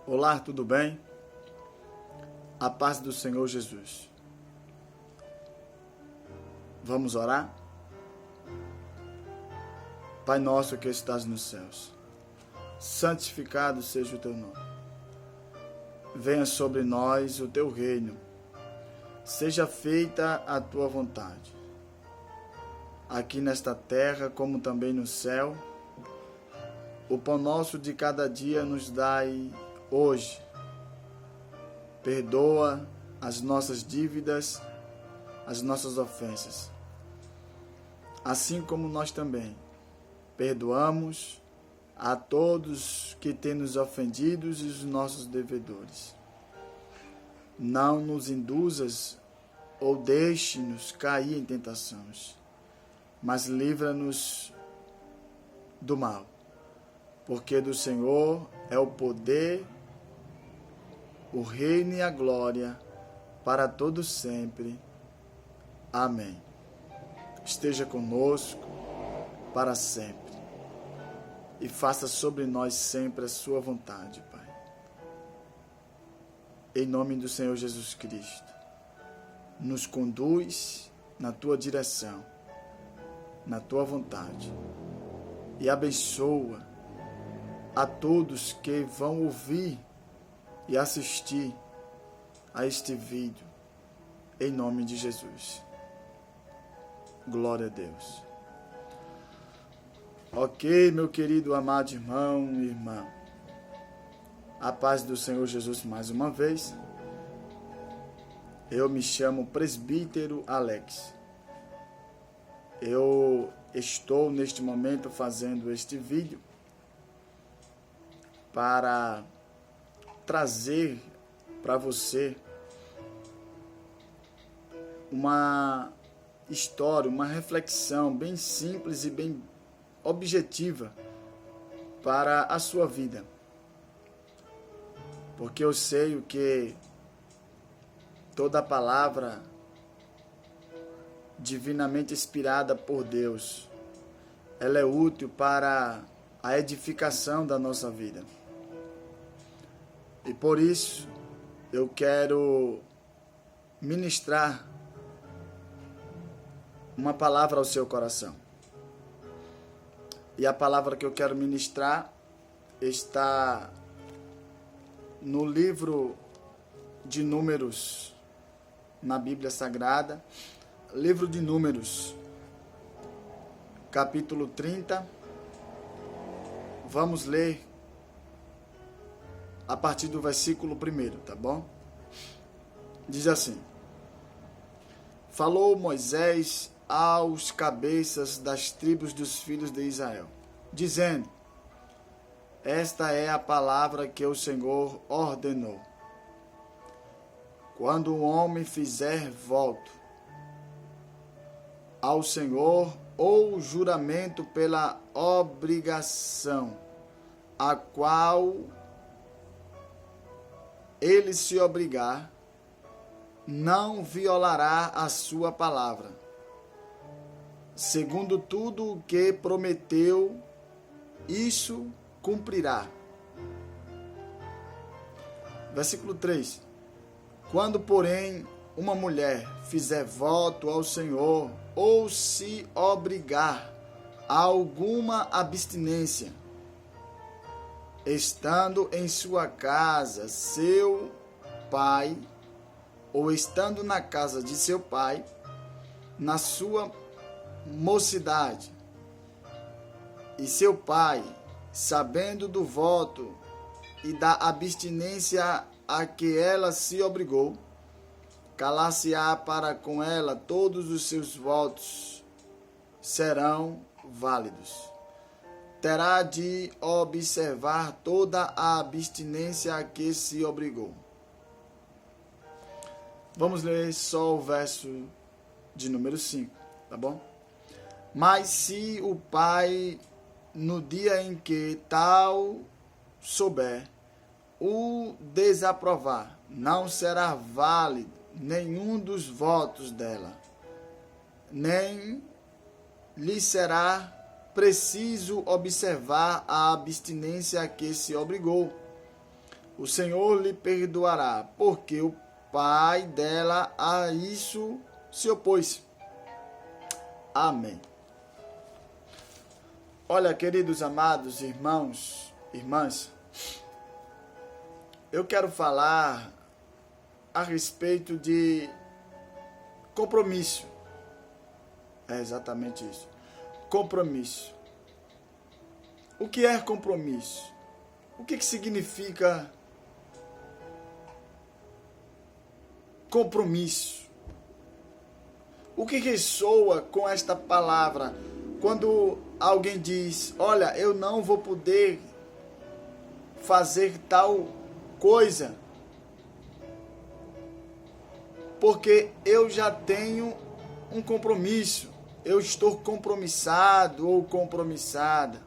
Olá, tudo bem? A paz do Senhor Jesus. Vamos orar? Pai nosso que estás nos céus, santificado seja o teu nome. Venha sobre nós o teu reino. Seja feita a tua vontade, aqui nesta terra como também no céu. O pão nosso de cada dia nos dai hoje. Perdoa as nossas dívidas, as nossas ofensas, assim como nós também perdoamos a todos que têm nos ofendido e os nossos devedores. Não nos induzas ou deixe-nos cair em tentações, mas livra-nos do mal, porque do Senhor é o poder, o reino e a glória para todos sempre. Amém. Esteja conosco para sempre e faça sobre nós sempre a sua vontade, Pai. Em nome do Senhor Jesus Cristo, nos conduz na tua direção, na tua vontade, e abençoa a todos que vão ouvir e assistir a este vídeo, em nome de Jesus. Glória a Deus. Ok, meu querido, amado irmão e irmã. A paz do Senhor Jesus mais uma vez. Eu me chamo Presbítero Alex. Eu estou neste momento fazendo este vídeo para trazer para você uma história, uma reflexão bem simples e bem objetiva para a sua vida. Porque eu sei que toda palavra divinamente inspirada por Deus, ela é útil para a edificação da nossa vida. E por isso eu quero ministrar uma palavra ao seu coração. E a palavra que eu quero ministrar está no livro de Números, na Bíblia Sagrada, livro de Números, capítulo 30. Vamos ler a partir do versículo 1, tá bom? Diz assim: Falou Moisés aos cabeças das tribos dos filhos de Israel, dizendo: Esta é a palavra que o Senhor ordenou. Quando um homem fizer voto ao Senhor ou juramento pela obrigação a qual ele se obrigar, não violará a sua palavra. Segundo tudo o que prometeu, isso cumprirá. Versículo 3. Quando, porém, uma mulher fizer voto ao Senhor ou se obrigar a alguma abstinência, estando em sua casa seu pai, ou estando na casa de seu pai, na sua mocidade, e seu pai, sabendo do voto e da abstinência a que ela se obrigou, calar-se-á para com ela, todos os seus votos serão válidos. Terá de observar toda a abstinência a que se obrigou. Vamos ler só o verso de número 5, tá bom? Mas se o pai, no dia em que tal souber, o desaprovar, não será válido nenhum dos votos dela, nem lhe será preciso observar a abstinência a que se obrigou. o Senhor lhe perdoará, porque o pai dela a isso se opôs. Amém. Olha, queridos amados irmãos, irmãs, eu quero falar a respeito de compromisso. É exatamente isso. Compromisso. O que é compromisso? O que significa compromisso? O que ressoa com esta palavra quando alguém diz: olha, eu não vou poder fazer tal coisa porque eu já tenho um compromisso, eu estou compromissado ou compromissada.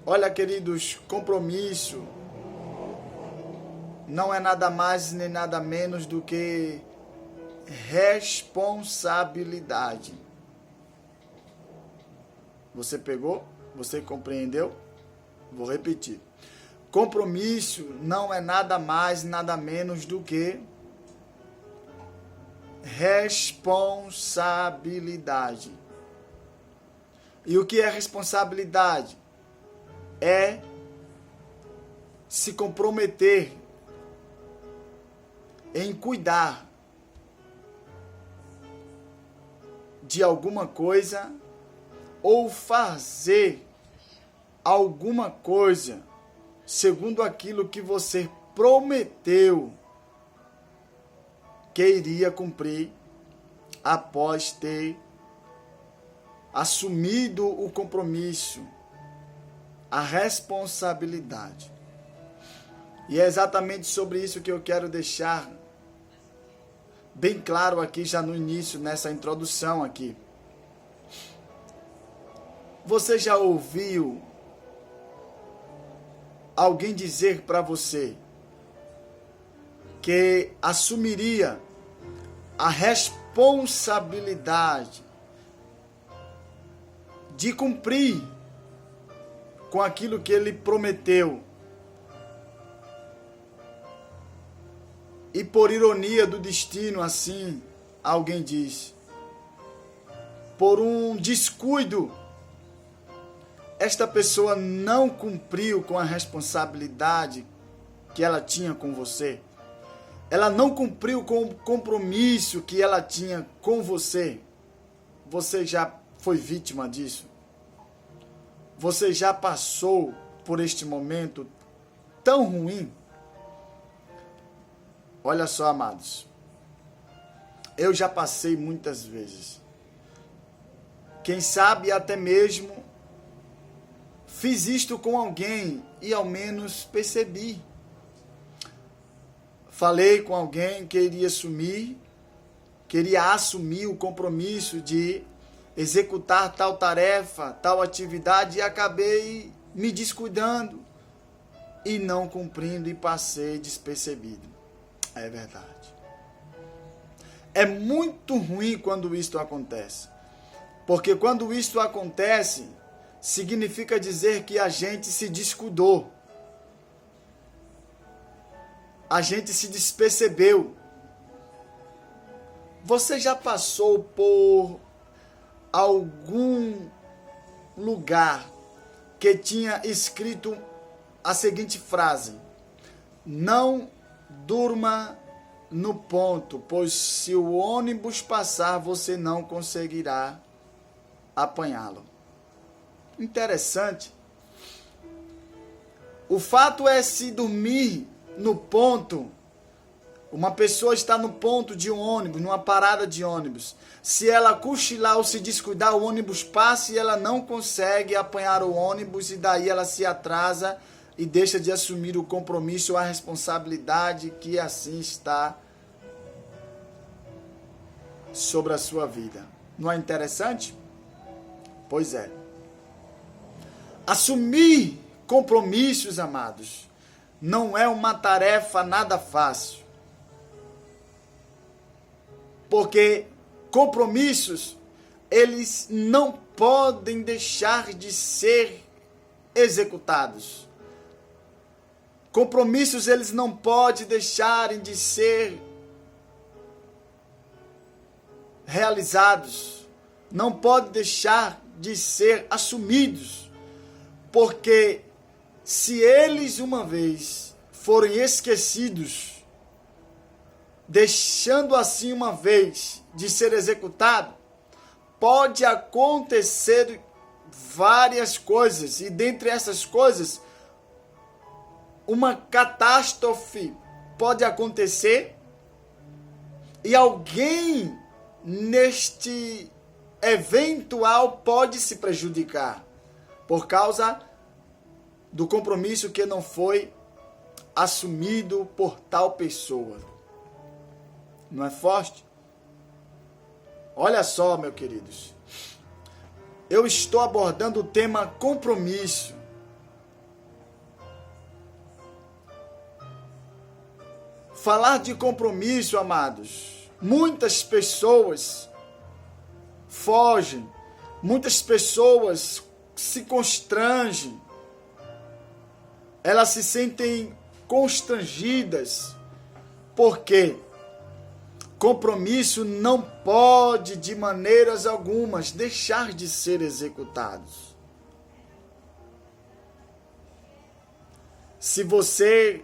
Olha, queridos, compromisso não é nada mais nem nada menos do que responsabilidade. Você pegou? Você compreendeu? Vou repetir. Compromisso não é nada mais, nada menos do que responsabilidade. E o que é responsabilidade? É se comprometer em cuidar de alguma coisa ou fazer alguma coisa segundo aquilo que você prometeu que iria cumprir após ter assumido o compromisso, a responsabilidade. E é exatamente sobre isso que eu quero deixar bem claro aqui já no início, nessa introdução aqui. Você já ouviu alguém dizer para você que assumiria a responsabilidade de cumprir com aquilo que ele prometeu? E por ironia do destino, assim, alguém diz, por um descuido, esta pessoa não cumpriu com a responsabilidade que ela tinha com você. Ela não cumpriu com o compromisso que ela tinha com você. Você já foi vítima disso? Você já passou por este momento tão ruim? Olha só, amados. Eu já passei muitas vezes. Quem sabe até mesmo fiz isto com alguém e ao menos percebi. Falei com alguém que queria assumir o compromisso de executar tal tarefa, tal atividade, e acabei me descuidando e não cumprindo e passei despercebido. É verdade. É muito ruim quando isto acontece. Porque quando isto acontece, significa dizer que a gente se descuidou. A gente se despercebeu. Você já passou por algum lugar que tinha escrito a seguinte frase: não durma no ponto, pois se o ônibus passar, você não conseguirá apanhá-lo. Interessante. O fato é, se dormir no ponto, uma pessoa está no ponto de um ônibus, numa parada de ônibus. Se ela cochilar ou se descuidar, o ônibus passa e ela não consegue apanhar o ônibus, e daí ela se atrasa e deixa de assumir o compromisso ou a responsabilidade que assim está sobre a sua vida. Não é interessante? Pois é. Assumir compromissos, amados, não é uma tarefa nada fácil. Porque compromissos, eles não podem deixar de ser executados. Compromissos, eles não podem deixarem de ser realizados. Não podem deixar de ser assumidos. Porque se eles uma vez forem esquecidos, deixando assim uma vez de ser executado, pode acontecer várias coisas. E dentre essas coisas, uma catástrofe pode acontecer e alguém neste eventual pode se prejudicar por causa do compromisso que não foi assumido por tal pessoa. Não é forte? Olha só, meus queridos. Eu estou abordando o tema compromisso. Falar de compromisso, amados, muitas pessoas fogem, muitas pessoas se constrangem, elas se sentem constrangidas, porque compromisso não pode de maneiras algumas deixar de ser executados. Se você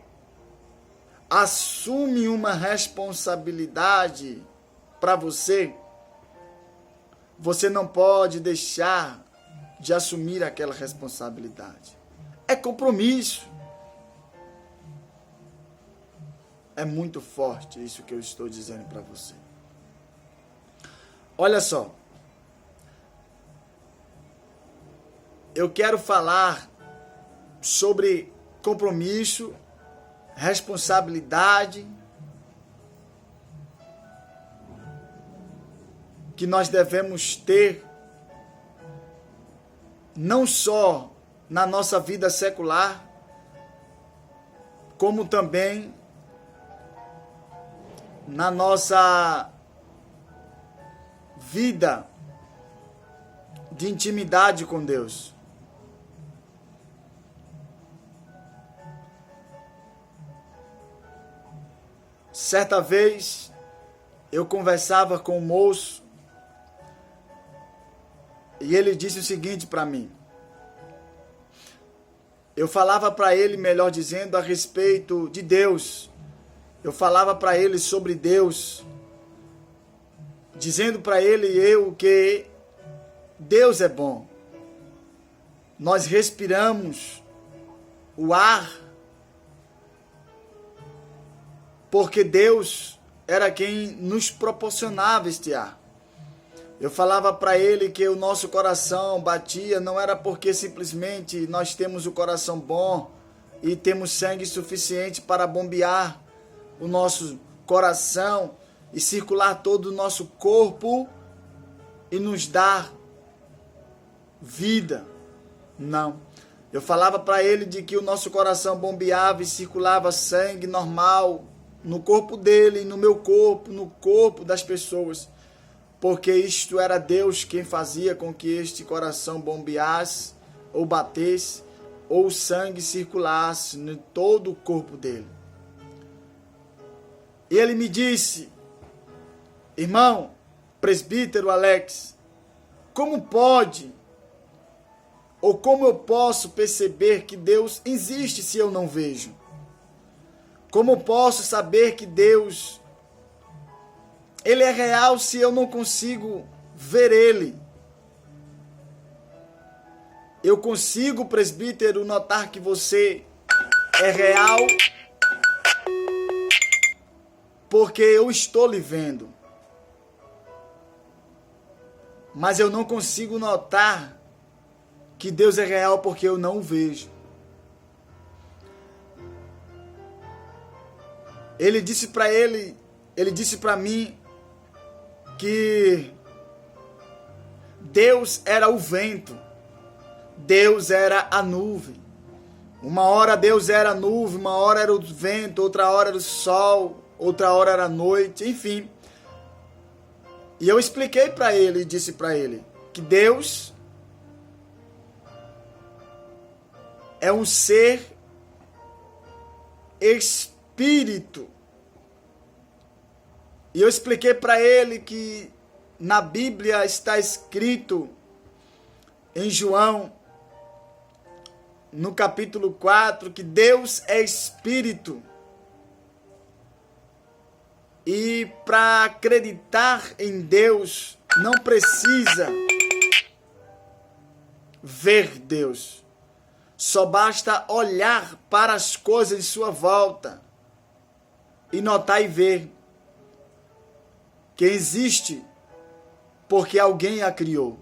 assume uma responsabilidade para você, você não pode deixar de assumir aquela responsabilidade. É compromisso. É muito forte isso que eu estou dizendo para você. Olha só. Eu quero falar sobre compromisso, responsabilidade que nós devemos ter não só na nossa vida secular, como também na nossa vida de intimidade com Deus. Certa vez, eu conversava com um moço e ele disse o seguinte para mim. Eu falava para ele, melhor dizendo, a respeito de Deus. Eu falava para ele sobre Deus, dizendo para ele que Deus é bom. Nós respiramos o ar porque Deus era quem nos proporcionava este ar. Eu falava para ele que o nosso coração batia, não era porque simplesmente nós temos o coração bom e temos sangue suficiente para bombear o nosso coração e circular todo o nosso corpo e nos dar vida. Não. Eu falava para ele de que o nosso coração bombeava e circulava sangue normal no corpo dele, no meu corpo, no corpo das pessoas, porque isto era Deus quem fazia com que este coração bombeasse ou batesse, ou o sangue circulasse em todo o corpo dele. E ele me disse, irmão, presbítero Alex, como pode, ou como eu posso perceber que Deus existe se eu não vejo? Como posso saber que Deus, Ele é real se eu não consigo ver Ele? Eu consigo, presbítero, notar que você é real porque eu estou lhe vendo. Mas eu não consigo notar que Deus é real porque eu não o vejo. Ele disse para mim que Deus era o vento, Deus era a nuvem. Uma hora Deus era a nuvem, uma hora era o vento, outra hora era o sol, outra hora era a noite, enfim. E eu expliquei para ele e disse para ele que Deus é um ser espírito. E eu expliquei para ele que na Bíblia está escrito em João, no capítulo 4, que Deus é espírito. E para acreditar em Deus, não precisa ver Deus. Só basta olhar para as coisas em sua volta e notar e ver que existe porque alguém a criou.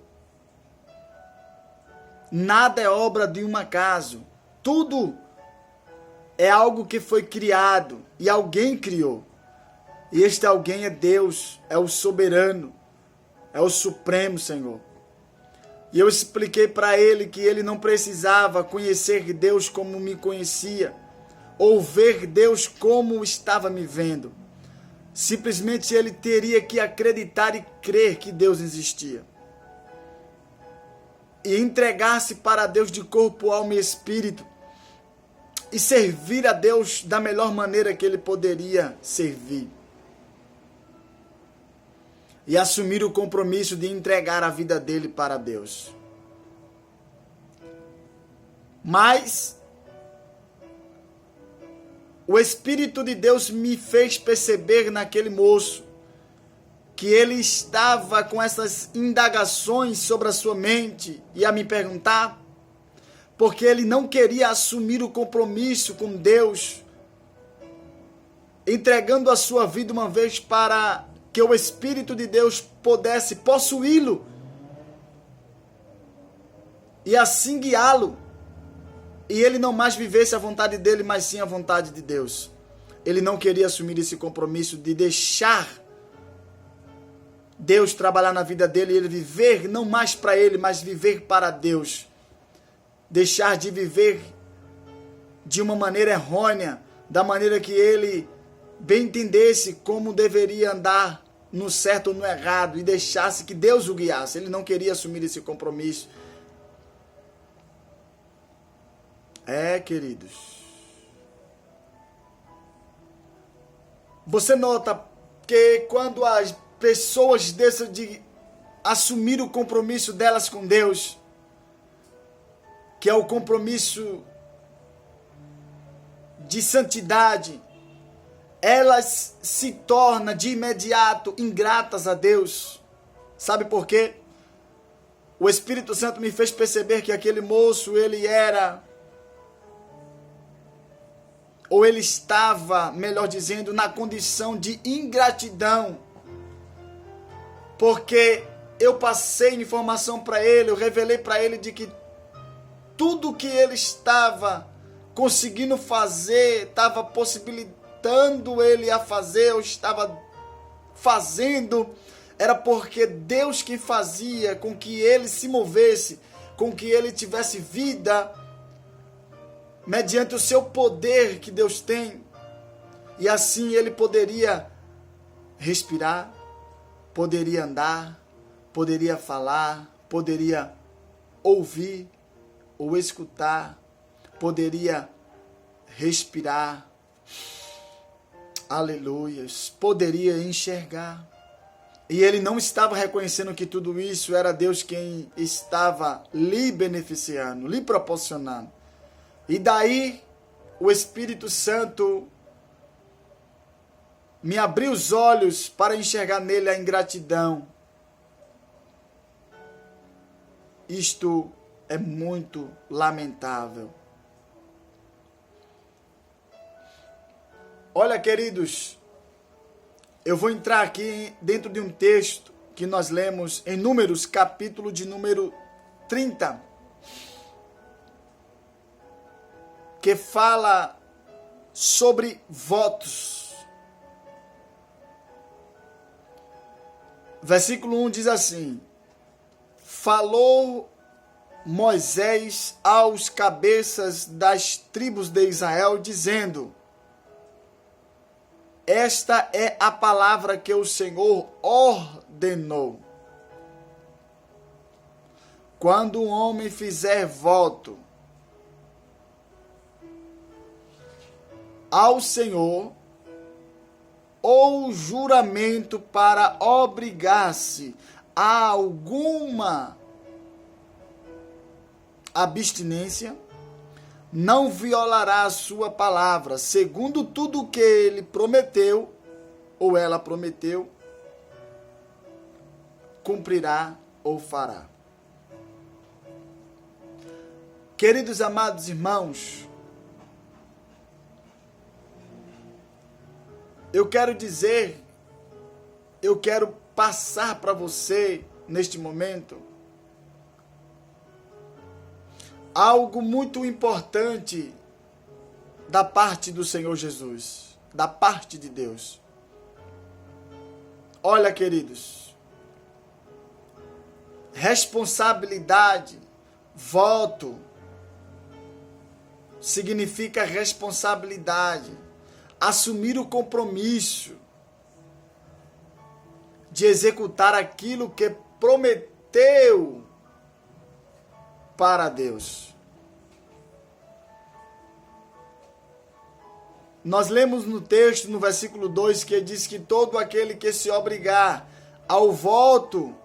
Nada é obra de um acaso. Tudo é algo que foi criado e alguém criou. E este alguém é Deus, é o soberano, é o supremo Senhor. E eu expliquei para ele que ele não precisava conhecer Deus como me conhecia, ou ver Deus como estava me vendo. Simplesmente ele teria que acreditar e crer que Deus existia. E entregar-se para Deus de corpo, alma e espírito. E servir a Deus da melhor maneira que ele poderia servir. E assumir o compromisso de entregar a vida dele para Deus. Mas o Espírito de Deus me fez perceber naquele moço que ele estava com essas indagações sobre a sua mente e a me perguntar, porque ele não queria assumir o compromisso com Deus, entregando a sua vida uma vez para que o Espírito de Deus pudesse possuí-lo e assim guiá-lo, e ele não mais vivesse a vontade dele, mas sim a vontade de Deus. Ele não queria assumir esse compromisso de deixar Deus trabalhar na vida dele e ele viver não mais para ele, mas viver para Deus. Deixar de viver de uma maneira errônea, da maneira que ele bem entendesse como deveria andar no certo ou no errado e deixasse que Deus o guiasse. Ele não queria assumir esse compromisso. Queridos, você nota que quando as pessoas deixam de assumir o compromisso delas com Deus, que é o compromisso de santidade, elas se tornam de imediato ingratas a Deus. Sabe por quê? O Espírito Santo me fez perceber que aquele moço, ele estava, melhor dizendo, na condição de ingratidão. Porque eu passei informação para ele, eu revelei para ele de que tudo que ele estava conseguindo fazer, estava possibilitando ele a fazer, ou estava fazendo, era porque Deus que fazia com que ele se movesse, com que ele tivesse vida, mediante o seu poder que Deus tem. E assim ele poderia respirar, poderia andar, poderia falar, poderia ouvir ou escutar, poderia respirar, aleluias, poderia enxergar. E ele não estava reconhecendo que tudo isso era Deus quem estava lhe beneficiando, lhe proporcionando. E daí o Espírito Santo me abriu os olhos para enxergar nele a ingratidão. Isto é muito lamentável. Olha, queridos, eu vou entrar aqui dentro de um texto que nós lemos em Números, capítulo de número 30. Que fala sobre votos. Versículo 1 diz assim: falou Moisés aos cabeças das tribos de Israel, dizendo: esta é a palavra que o Senhor ordenou. Quando um homem fizer voto ao Senhor ou juramento para obrigar-se a alguma abstinência, não violará a sua palavra, segundo tudo o que ele prometeu, ou ela prometeu, cumprirá ou fará. Queridos amados irmãos, eu quero passar para você, neste momento, algo muito importante da parte do Senhor Jesus, da parte de Deus. Olha, queridos, responsabilidade, voto, significa responsabilidade, assumir o compromisso de executar aquilo que prometeu para Deus. Nós lemos no texto, no versículo 2, que diz que todo aquele que se obrigar ao voto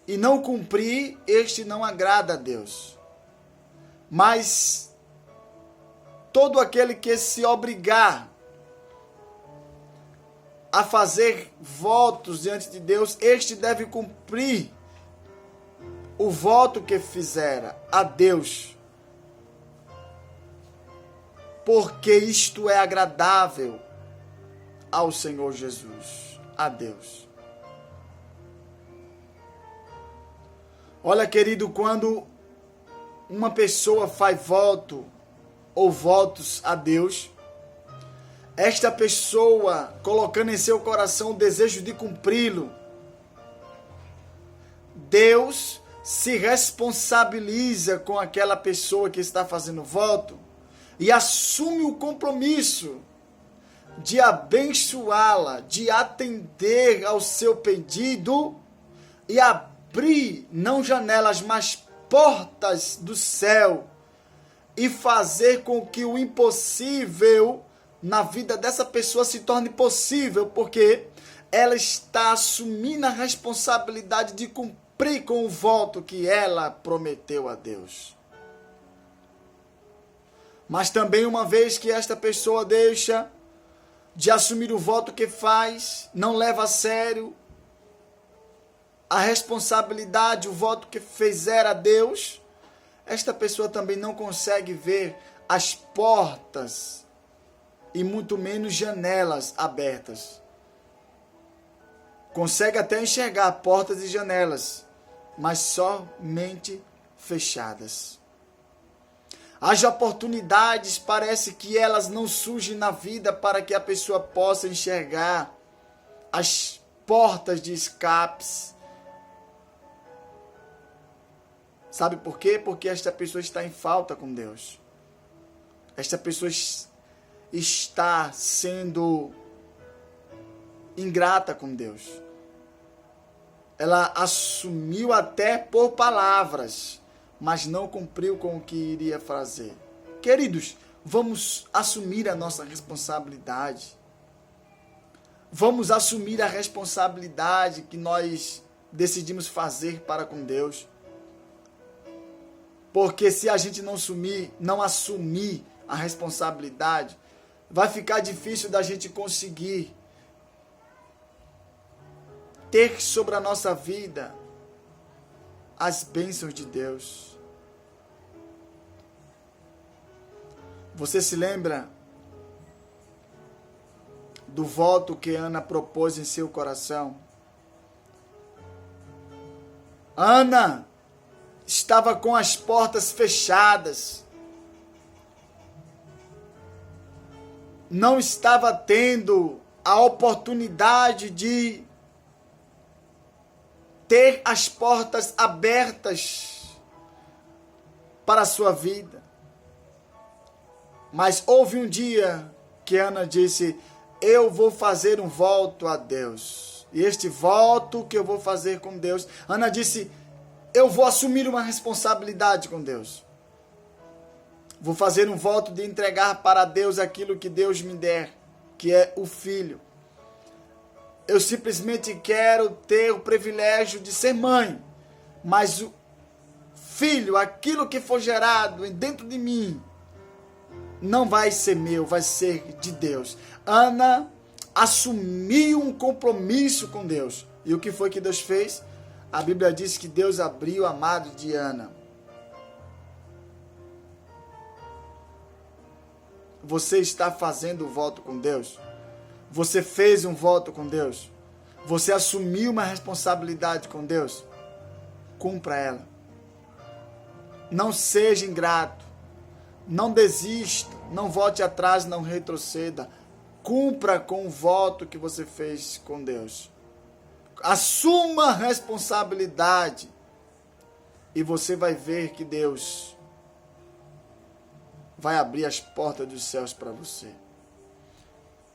e não cumprir, este não agrada a Deus. Mas todo aquele que se obrigar a fazer votos diante de Deus, este deve cumprir o voto que fizera a Deus, porque isto é agradável ao Senhor Jesus, a Deus. Olha, querido, quando uma pessoa faz voto ou votos a Deus, esta pessoa, colocando em seu coração o desejo de cumpri-lo, Deus se responsabiliza com aquela pessoa que está fazendo voto e assume o compromisso de abençoá-la, de atender ao seu pedido e abrir, não janelas, mas portas do céu, e fazer com que o impossível na vida dessa pessoa se torne possível, porque ela está assumindo a responsabilidade de cumprir com o voto que ela prometeu a Deus. Mas também, uma vez que esta pessoa deixa de assumir o voto que faz, não leva a sério a responsabilidade, o voto que fizera a Deus, esta pessoa também não consegue ver as portas e muito menos janelas abertas. Consegue até enxergar portas e janelas, mas somente fechadas. As oportunidades, parece que elas não surgem na vida para que a pessoa possa enxergar as portas de escapes. Sabe por quê? Porque esta pessoa está em falta com Deus. Esta pessoa está sendo ingrata com Deus. Ela assumiu até por palavras, mas não cumpriu com o que iria fazer. Queridos, vamos assumir a nossa responsabilidade. Vamos assumir a responsabilidade que nós decidimos fazer para com Deus. Porque se a gente não assumir a responsabilidade, vai ficar difícil da gente conseguir ter sobre a nossa vida as bênçãos de Deus. Você se lembra do voto que Ana propôs em seu coração? Ana estava com as portas fechadas. Não estava tendo a oportunidade de ter as portas abertas para a sua vida. Mas houve um dia que Ana disse: eu vou fazer um voto a Deus. E este voto que eu vou fazer com Deus, Ana disse: eu vou assumir uma responsabilidade com Deus. Vou fazer um voto de entregar para Deus aquilo que Deus me der, que é o filho. Eu simplesmente quero ter o privilégio de ser mãe, mas o filho, aquilo que for gerado dentro de mim, não vai ser meu, vai ser de Deus. Ana assumiu um compromisso com Deus. E o que foi que Deus fez? A Bíblia diz que Deus abriu a madre de Ana. Você está fazendo o voto com Deus? Você fez um voto com Deus? Você assumiu uma responsabilidade com Deus? Cumpra ela. Não seja ingrato. Não desista. Não volte atrás, não retroceda. Cumpra com o voto que você fez com Deus. Assuma a responsabilidade. E você vai ver que Deus vai abrir as portas dos céus para você.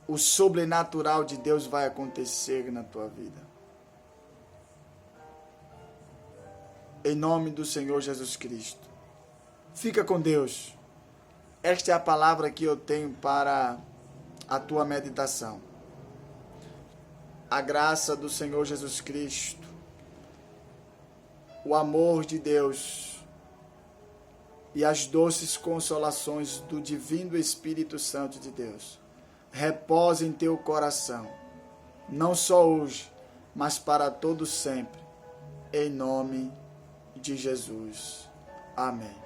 O sobrenatural de Deus vai acontecer na tua vida. Em nome do Senhor Jesus Cristo. Fica com Deus. Esta é a palavra que eu tenho para a tua meditação. A graça do Senhor Jesus Cristo, o amor de Deus e as doces consolações do Divino Espírito Santo de Deus repose em teu coração, não só hoje, mas para todo sempre, em nome de Jesus. Amém.